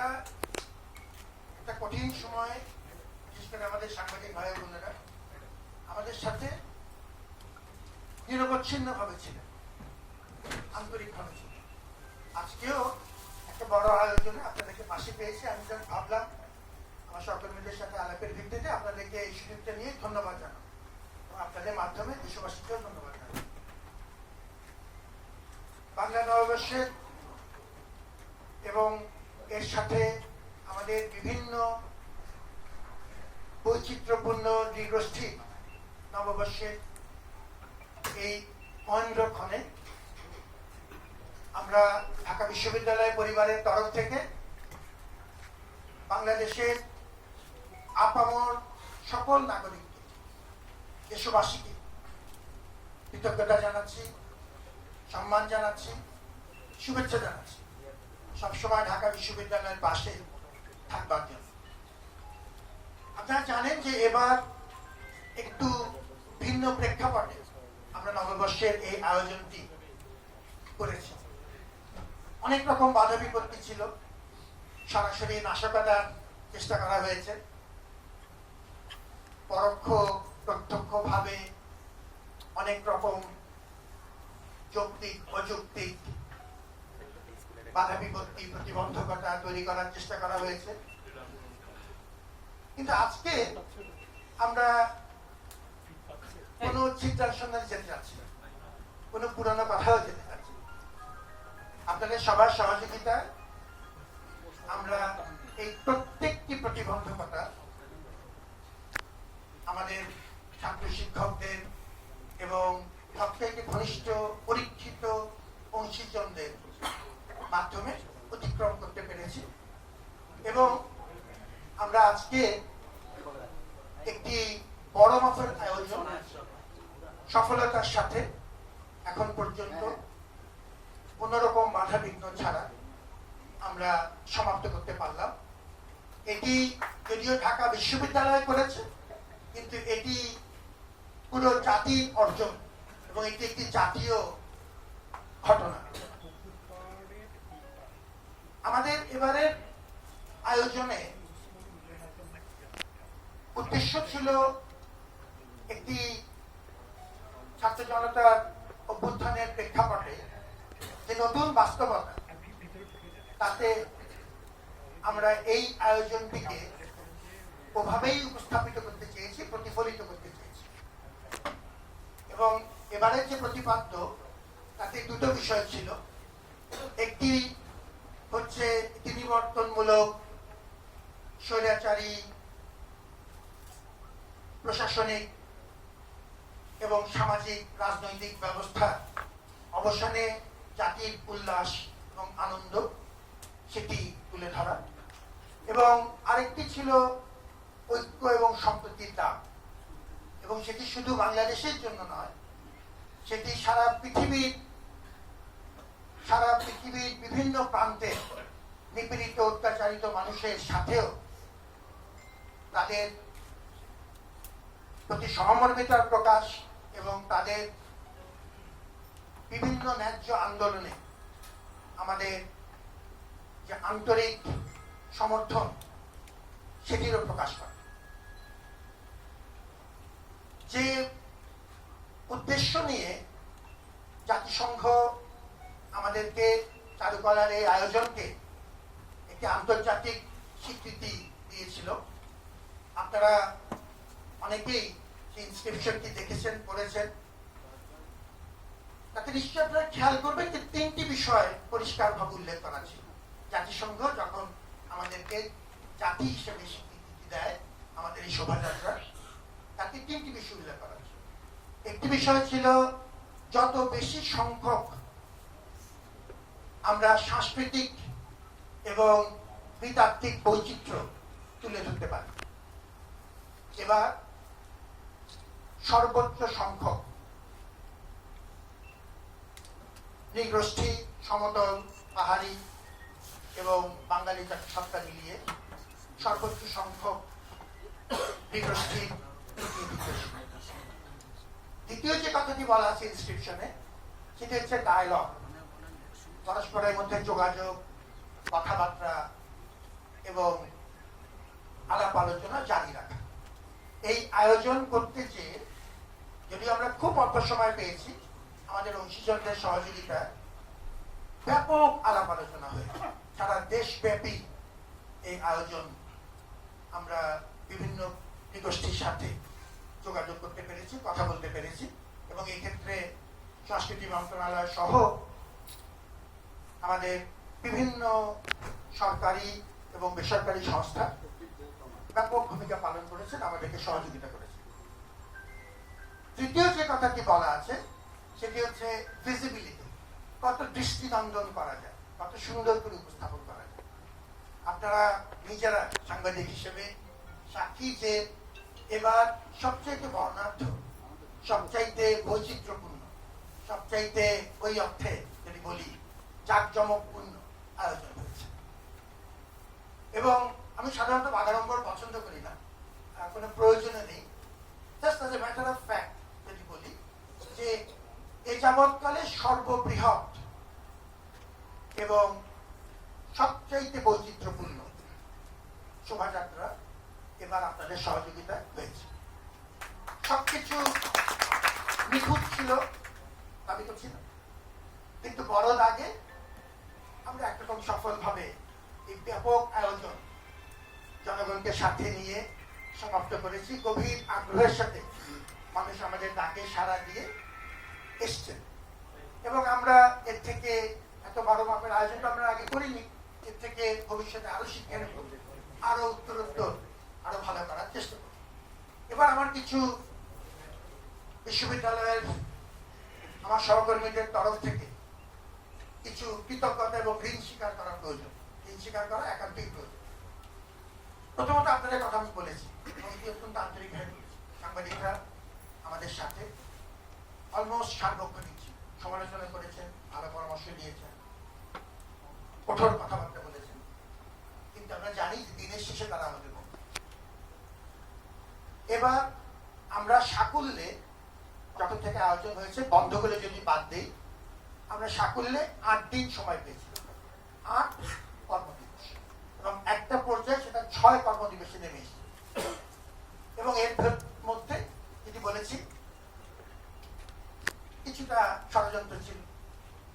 আমরা একটা কঠিন সময়, বিশেষ করে আমাদের সাংবাদিক ভাই বোনেরা আমাদের সাথে নিরবচ্ছিন্ন ভাবে ছিলেন, আন্তরিক ভাবে ছিলেন। আজকেও একটা বড় আয়োজনে আপনাদেরকে পাশে পেয়েছি। আমি যখন ভাবলাম আমার সহকর্মীদের সাথে আলাপের ভিত্তিতে আপনাদেরকে এই সুযোগটা নিয়ে ধন্যবাদ জানাবো, আপনাদের মাধ্যমে দেশবাসীকেও ধন্যবাদ জানাবো। বাংলা নববর্ষের এবং এর সাথে আমাদের বিভিন্ন বৈচিত্র্যপূর্ণ নৃগোষ্ঠী নববর্ষের এই মহেন্দ্রক্ষণে আমরা ঢাকা বিশ্ববিদ্যালয় পরিবারের তরফ থেকে বাংলাদেশের আপামর সকল নাগরিককে, দেশবাসীকে কৃতজ্ঞতা জানাচ্ছি, সম্মান জানাচ্ছি, শুভেচ্ছা জানাচ্ছি সবসময় ঢাকা বিশ্ববিদ্যালয়ের পাশে থাকবার জন্য। আপনারা জানেন যে এবার একটু ভিন্ন প্রেক্ষাপটে আমরা নববর্ষের এই আয়োজনটি করেছি। অনেক রকম বাধা বিপত্তি ছিল, সরাসরি নাশকতার চেষ্টা করা হয়েছে, পরোক্ষ প্রত্যক্ষ ভাবে অনেক রকম যৌক্তিক অযৌক্তিক বাধা বিপত্তি প্রতিবন্ধকতা তৈরি করার চেষ্টা করা হয়েছে। কিন্তু আজকে আমরা কোনো চিন্তার সন্ধানে যেতে যাচ্ছি না, কোনো পুরানো কথাও যেতে যাচ্ছি না। আপনাদের সবার সহযোগিতায় আমরা এই প্রত্যেকটি প্রতিবন্ধকতা আমাদের ছাত্র শিক্ষকদের এবং সবথেকে ঘনিষ্ঠ পরীক্ষিত অংশীজনদের মাধ্যমে অতিক্রম করতে পেরেছি এবং আমরা আজকে একটি বড় মাপের আয়োজন সফলতার সাথে এখন পর্যন্ত কোনো রকম বাধা বিঘ্ন ছাড়া আমরা সমাপ্ত করতে পারলাম। এটি যদিও ঢাকা বিশ্ববিদ্যালয় করেছে, কিন্তু এটি পুরো জাতির অর্জন এবং এটি একটি জাতীয় ঘটনা। আমাদের এবারের আয়োজনে উদ্দেশ্য ছিল একটি ছাত্র জনতার অভ্যুত্থানের প্রেক্ষাপটে যে নতুন বাস্তবতা, তাতে আমরা এই আয়োজনটিকে ওভাবেই উপস্থাপিত করতে চেয়েছি, প্রতিফলিত করতে চেয়েছি। এবং এবারের যে প্রতিপাদ্য তাতে দুটো বিষয় ছিল। একটি হচ্ছে নিবর্তনমূলক স্বৈরাচারী প্রশাসনিক এবং সামাজিক রাজনৈতিক ব্যবস্থা অবসানে জাতির উল্লাস এবং আনন্দ, সেটি তুলে ধরা। এবং আরেকটি ছিল ঐক্য এবং সম্প্রীতির ডাক, এবং সেটি শুধু বাংলাদেশের জন্য নয়, সেটি সারা পৃথিবীর বিভিন্ন প্রান্তে নিপীড়িত অত্যাচারিত মানুষের সাথেও তাদের প্রতি সহমর্মিতার প্রকাশ এবং তাদের বিভিন্ন ন্যায্য আন্দোলনে আমাদের যে আন্তরিক সমর্থন, সেটিরও প্রকাশ করে। যে উদ্দেশ্য নিয়ে জাতিসংঘ আমাদেরকে চারুকলার এই আয়োজনকে একটি আন্তর্জাতিক স্বীকৃতি দিয়েছিল, আপনারা অনেকেই সেই ইনস্ক্রিপশনটি দেখেছেন, পড়েছেন। তাতে নিশ্চয় আপনারা খেয়াল করবেন যে তিনটি বিষয় পরিষ্কারভাবে উল্লেখ করা ছিল। জাতিসংঘ যখন আমাদেরকে জাতি হিসেবে স্বীকৃতি দেয় আমাদের এই শোভাযাত্রা, তাতে তিনটি বিষয় উল্লেখ করা ছিল। একটি বিষয় ছিল যত বেশি সংখ্যক আমরা সাংস্কৃতিক এবং নৃতাত্ত্বিক বৈচিত্র্য তুলে ধরতে পারি। এবার সর্বোচ্চ সংখ্যক নৃগোষ্ঠী, সমতল, পাহাড়ি এবং বাঙালি জাতিসত্তা মিলিয়ে সর্বোচ্চ সংখ্যক নৃগোষ্ঠী। দ্বিতীয় যে কথাটি বলা আছে ইনস্ক্রিপশনে, সেটি হচ্ছে ডায়ালগ, পরস্পরের মধ্যে যোগাযোগ, কথাবার্তা, আয়োজন করতে চেয়ে যদিও আমরা খুব অল্প সময় পেয়েছি, আমাদের অংশীজনদের সহযোগিতা ব্যাপক আলাপ আলোচনা হয়েছে। সারা দেশব্যাপী এই আয়োজন আমরা বিভিন্ন গোষ্ঠীর সাথে যোগাযোগ করতে পেরেছি, কথা বলতে পেরেছি, এবং এই ক্ষেত্রে সংস্কৃতি মন্ত্রণালয় সহ আমাদের বিভিন্ন সরকারি এবং বেসরকারি সংস্থা ব্যাপক ভূমিকা পালন করেছেন, আমাদেরকে সহযোগিতা করেছে। তৃতীয় যে কথাটি বলা আছে সেটি হচ্ছে ভিজিবিলিটি, কত দৃষ্টিনন্দন করা যায়, কত সুন্দর করে উপস্থাপন করা যায়। আপনারা নিজেরা সাংবাদিক হিসেবে সাক্ষী যে এবার সবচাইতে বর্ণাঢ্য, সবচাইতে বৈচিত্র্যপূর্ণ, সবচাইতে ওই অর্থে যদি বলি জাঁকজমকপূর্ণ আয়োজন হয়েছে। এবং আমি সাধারণত বাগাড়ম্বর পছন্দ করি না, কোনো প্রয়োজনে নেই। Just as a matter of fact যদি বলি যে এ যাবৎকালে সর্ববৃহৎ এবং সবচাইতে বৈচিত্র্যপূর্ণ শোভাযাত্রা এবার আপনাদের সহযোগিতা হয়েছে। সবকিছু নিখুঁত ছিল, দাবি করছি না, কিন্তু বড় দাগে আমরা একরকম সফলভাবে এই ব্যাপক আয়োজন জনগণকে সাথে নিয়ে সমাপ্ত করেছি। গভীর আগ্রহের সাথে মানুষ আমাদের ডাকে সাড়া দিয়ে এসছেন, এবং আমরা এর থেকে এত বড় মাপের আয়োজনটা আমরা আগে করিনি। এর থেকে ভবিষ্যতে আরো শিক্ষা নেব, আরো উত্তরোত্তর আরো ভালো করার চেষ্টা করব। এবার আমার কিছু বিশ্ববিদ্যালয়ের আমার সহকর্মীদের তরফ থেকে কিছু কৃতজ্ঞতা এবং ঋণ স্বীকার করার প্রয়োজন, ঋণ স্বীকার করা একান্তই প্রয়োজন। প্রথমত আপনাদের কথা আমি বলেছি, অত্যন্ত আন্তরিকভাবে বলেছি। সাংবাদিকরা আমাদের সাথে অলমোস্ট সার্বক্ষণিক ছিল, সমালোচনা করেছেন, ভালো পরামর্শ দিয়েছেন, কঠোর কথাবার্তা বলেছেন, কিন্তু আমরা জানি যে দিনের শেষে তারা আমাদের বন্ধু। এবার আমরা সাকুল্যে যখন থেকে আয়োজন হয়েছে, বন্ধ করে যদি বাদ দিই, আমরা সাকুল্যে 8 দিন সময় পেয়েছি, 8 কর্মদিবস, এবং একটা পর্যায়ে সেটা 6 কর্মদিবসে নেমে এসেছে। এবং এর মধ্যে যেটি বলেছি কিছুটা ষড়যন্ত্র ছিল,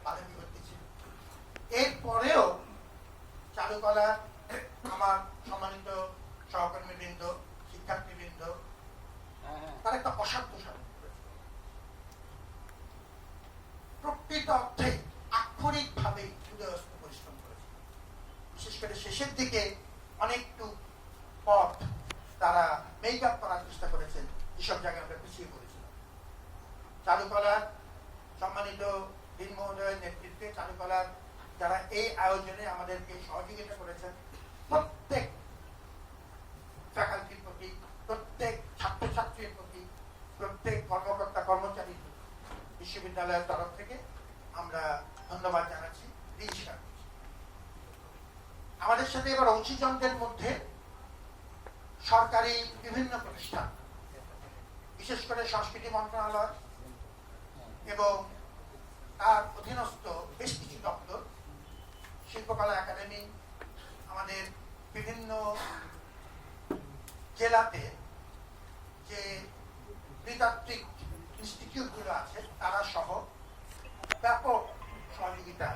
বাধা বিপত্তি ছিল। এরপরেও চারুকলা আমার সম্মানিত সহকর্মীবৃন্দ, শিক্ষার্থীবৃন্দ তারা একটা অসাধ্য সাধন করেছে। প্রকৃত অর্থে আক্ষরিকভাবে হৃদয়স্থ পরিশ্রম করেছে। বিশেষ করে শেষের দিকে অনেকটু পথ তারা মেক আপ করার চেষ্টা করেছেন, যেসব জায়গায় আমরা পিছিয়ে পড়েছিলাম। চারুকলার সম্মানিত দিন মহোদয়ের নেতৃত্বে চারুকলার যারা এই আয়োজনে আমাদেরকে সহযোগিতা করেছেন, প্রত্যেক ফ্যাকাল্টির প্রতি, প্রত্যেক ছাত্রছাত্রীর প্রতি, প্রত্যেক কর্মকর্তা কর্মচারীর প্রতি বিশ্ববিদ্যালয়ের তরফ থেকে আমরা ধন্যবাদ জানাচ্ছি, ঋণ স্বীকার করছি। আমাদের সাথে এবার অংশীজনদের মধ্যে সরকারি বিভিন্ন প্রতিষ্ঠান, বিশেষ করে সংস্কৃতি মন্ত্রণালয় এবং তার অধীনস্থ বেশ কিছু দপ্তর, শিল্পকলা একাডেমি, আমাদের বিভিন্ন জেলাতে যে নৃতাত্ত্বিক ইনস্টিটিউটগুলো আছে তারা সহ ব্যাপক সহযোগিতা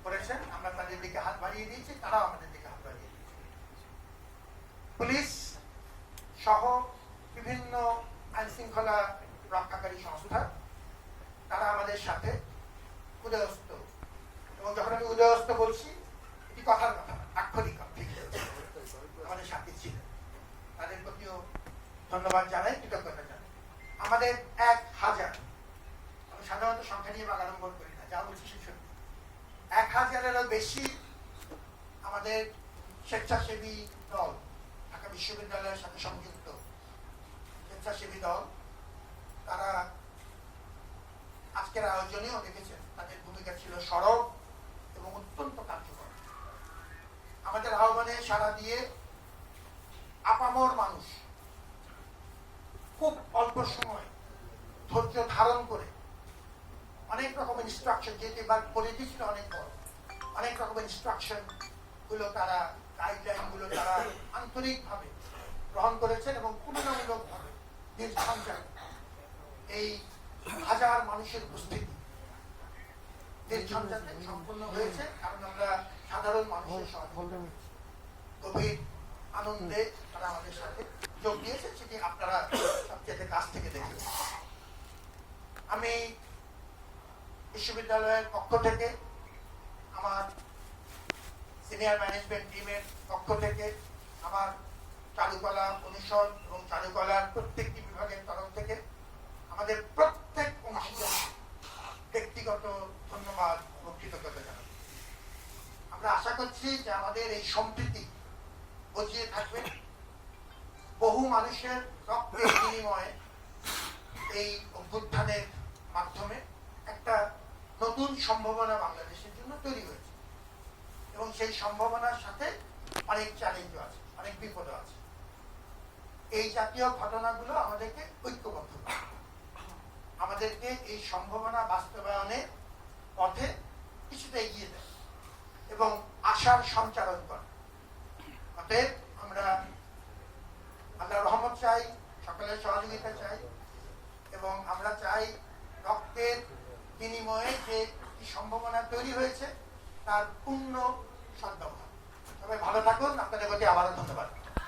করেছেন। আমরা তাদের দিকে হাত বাড়িয়ে দিয়েছি, তারাও আমাদের দিকে হাত বাড়িয়ে দিয়েছে। পুলিশ সহ বিভিন্ন আইন শৃঙ্খলা রক্ষাকারী সংস্থা তারা আমাদের সাথে উদয়স্ত, এবং যখন আমি উদয়স্ত বলছি এটি কথার কথা, আক্ষরিক আমাদের সাথে ছিলেন। তাদের প্রতিও ধন্যবাদ জানাই, কৃতজ্ঞতা জানাই। আমাদের 1000, আমি সাধারণত সংখ্যা নিয়ে বাগাড়ম্বর করি না, যা বলছি সে সত্যি, 1000-এরও বেশি আমাদের স্বেচ্ছাসেবী দল, ঢাকা বিশ্ববিদ্যালয়ের সাথে সংযুক্ত স্বেচ্ছাসেবী দল, তারা আজকের আয়োজনেও দেখেছেন তাদের ভূমিকা ছিল সরব এবং অত্যন্ত কার্যকর। আমাদের আহ্বানে সাড়া দিয়ে আপামর মানুষ খুব অল্প সময় ধৈর্য ধারণ করে অনেক রকমের ইনস্ট্রাকশন, যেহেতু এবার পরিধি ছিল অনেক বড়, অনেক রকমের ইনস্ট্রাকশন গুলো তারা, গাইডলাইন গুলো তারা আন্তরিকভাবে গ্রহণ করেছেন এবং তুলনামূলকভাবে নির্ঝঞ্ঝাট এই হাজার মানুষের উপস্থিতি নির্ঝঞ্ঝাটে সম্পূর্ণ হয়েছে, কারণ আমরা সাধারণ মানুষের সহযোগিতা গভীর আনন্দে তারা আমাদের সাথে যোগ দিয়েছে, সেটি আপনারা সবচেয়ে কাছ থেকে দেখেছেন। আমি বিশ্ববিদ্যালয়ের পক্ষ থেকে, আমার সিনিয়র ম্যানেজমেন্ট টিমের পক্ষ থেকে, আমার চারুকলা অনুষদ এবং চারুকলার প্রত্যেকটি বিভাগের তরফ থেকে আমাদের প্রত্যেক অংশীদার ব্যক্তিগত ধন্যবাদ ও কৃতজ্ঞতা জানাই। আমরা আশা করছি যে আমাদের এই সম্প্রীতি বজিয়ে থাকবে। বহু মানুষের রক্তের বিনিময়ে এই অভ্যুত্থানের মাধ্যমে একটা নতুন সম্ভাবনা বাংলাদেশের জন্য তৈরি হয়েছে, এবং সেই সম্ভাবনার সাথে অনেক চ্যালেঞ্জও আছে, অনেক বিপদও আছে। এই জাতীয় ঘটনাগুলো আমাদেরকে ঐক্যবদ্ধ করে, আমাদেরকে এই সম্ভাবনা বাস্তবায়নের পথে কিছুটা এগিয়ে দেয় এবং আশার সঞ্চারণ করে। অতএব আমরা আল্লাহর রহমত চাই, সকলের সহযোগিতা চাই, এবং আমরা চাই রক্তের বিনিময়ে যে সম্ভাবনা তৈরি হয়েছে তার পূর্ণ সদ্ব্যবহার। তবে ভালো থাকুন, আপনাদের প্রতি আবারও ধন্যবাদ।